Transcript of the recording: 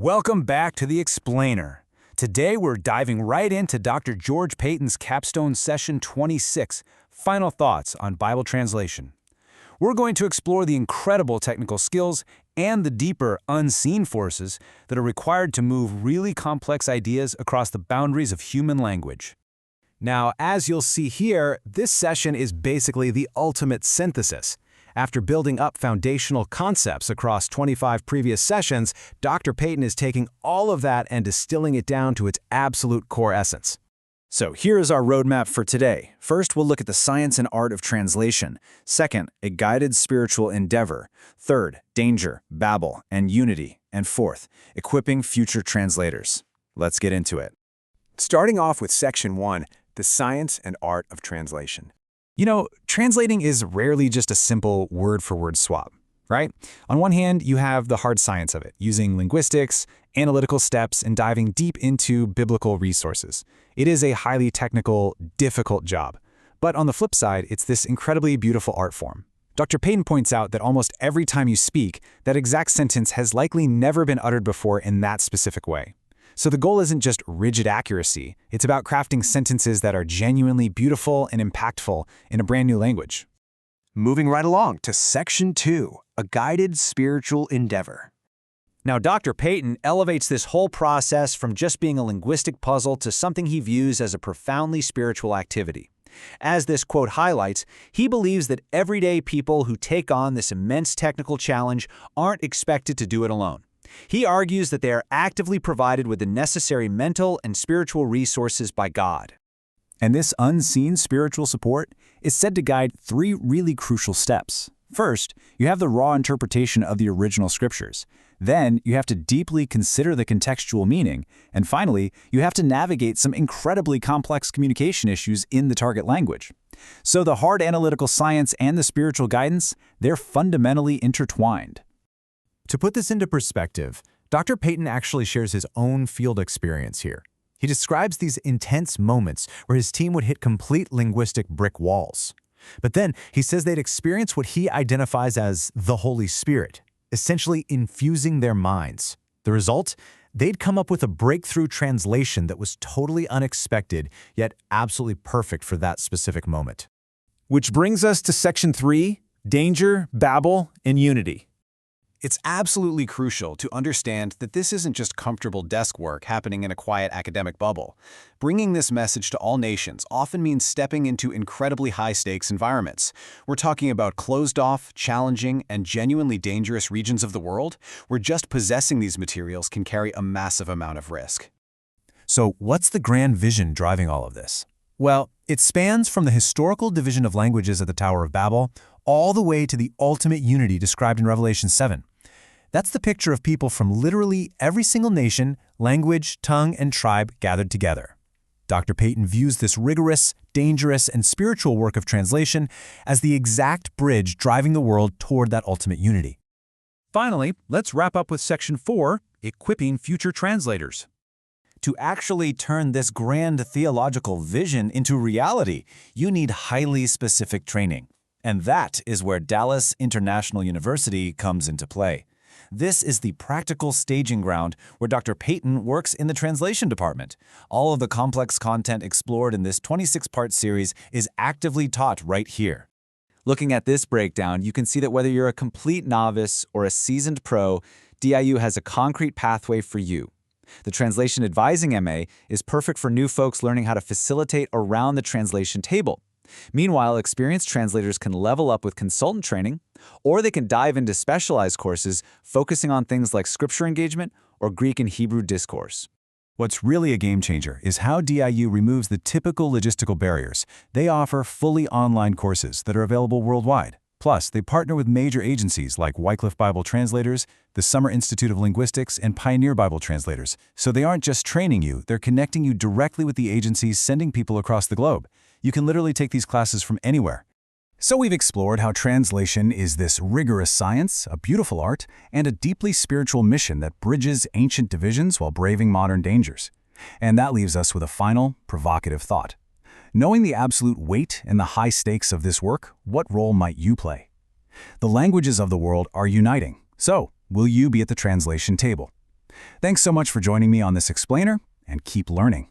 Welcome back to The Explainer. Today we're diving right into Dr. George Payton's capstone session 26, Final Thoughts on Bible Translation. We're going to explore the incredible technical skills and the deeper, unseen forces that are required to move really complex ideas across the boundaries of human language. Now, as you'll see here, this session is basically the ultimate synthesis. After building up foundational concepts across 25 previous sessions, Dr. Payton is taking all of that and distilling it down to its absolute core essence. So here is our roadmap for today. First, we'll look at the science and art of translation. Second, a guided spiritual endeavor. Third, danger, Babel, and unity. And fourth, equipping future translators. Let's get into it. Starting off with Section 1, the science and art of translation. You know, translating is rarely just a simple word-for-word swap, right? On one hand, you have the hard science of it, using linguistics, analytical steps, and diving deep into biblical resources. It is a highly technical, difficult job. But on the flip side, it's this incredibly beautiful art form. Dr. Payton points out that almost every time you speak, that exact sentence has likely never been uttered before in that specific way. So the goal isn't just rigid accuracy, it's about crafting sentences that are genuinely beautiful and impactful in a brand new language. Moving right along to Section 2, a guided spiritual endeavor. Now, Dr. Payton elevates this whole process from just being a linguistic puzzle to something he views as a profoundly spiritual activity. As this quote highlights, he believes that everyday people who take on this immense technical challenge aren't expected to do it alone. He argues that they are actively provided with the necessary mental and spiritual resources by God. And this unseen spiritual support is said to guide three really crucial steps. First, you have the raw interpretation of the original scriptures. Then, you have to deeply consider the contextual meaning. And finally, you have to navigate some incredibly complex communication issues in the target language. So the hard analytical science and the spiritual guidance, they're fundamentally intertwined. To put this into perspective, Dr. Payton actually shares his own field experience here. He describes these intense moments where his team would hit complete linguistic brick walls. But then he says they'd experience what he identifies as the Holy Spirit, essentially infusing their minds. The result? They'd come up with a breakthrough translation that was totally unexpected, yet absolutely perfect for that specific moment. Which brings us to Section 3, Danger, Babel, and Unity. It's absolutely crucial to understand that this isn't just comfortable desk work happening in a quiet academic bubble. Bringing this message to all nations often means stepping into incredibly high-stakes environments. We're talking about closed-off, challenging, and genuinely dangerous regions of the world where just possessing these materials can carry a massive amount of risk. So what's the grand vision driving all of this? Well, it spans from the historical division of languages at the Tower of Babel all the way to the ultimate unity described in Revelation 7. That's the picture of people from literally every single nation, language, tongue, and tribe gathered together. Dr. Payton views this rigorous, dangerous, and spiritual work of translation as the exact bridge driving the world toward that ultimate unity. Finally, let's wrap up with Section 4, Equipping Future Translators. To actually turn this grand theological vision into reality, you need highly specific training. And that is where Dallas International University comes into play. This is the practical staging ground where Dr. Payton works in the translation department. All of the complex content explored in this 26-part series is actively taught right here. Looking at this breakdown, you can see that whether you're a complete novice or a seasoned pro, DIU has a concrete pathway for you. The Translation Advising MA is perfect for new folks learning how to facilitate around the translation table. Meanwhile, experienced translators can level up with consultant training, or they can dive into specialized courses focusing on things like scripture engagement or Greek and Hebrew discourse. What's really a game changer is how DIU removes the typical logistical barriers. They offer fully online courses that are available worldwide. Plus, they partner with major agencies like Wycliffe Bible Translators, the Summer Institute of Linguistics, and Pioneer Bible Translators. So they aren't just training you, they're connecting you directly with the agencies sending people across the globe. You can literally take these classes from anywhere. So we've explored how translation is this rigorous science, a beautiful art, and a deeply spiritual mission that bridges ancient divisions while braving modern dangers. And that leaves us with a final, provocative thought. Knowing the absolute weight and the high stakes of this work, what role might you play? The languages of the world are uniting. So, will you be at the translation table? Thanks so much for joining me on this explainer, and keep learning.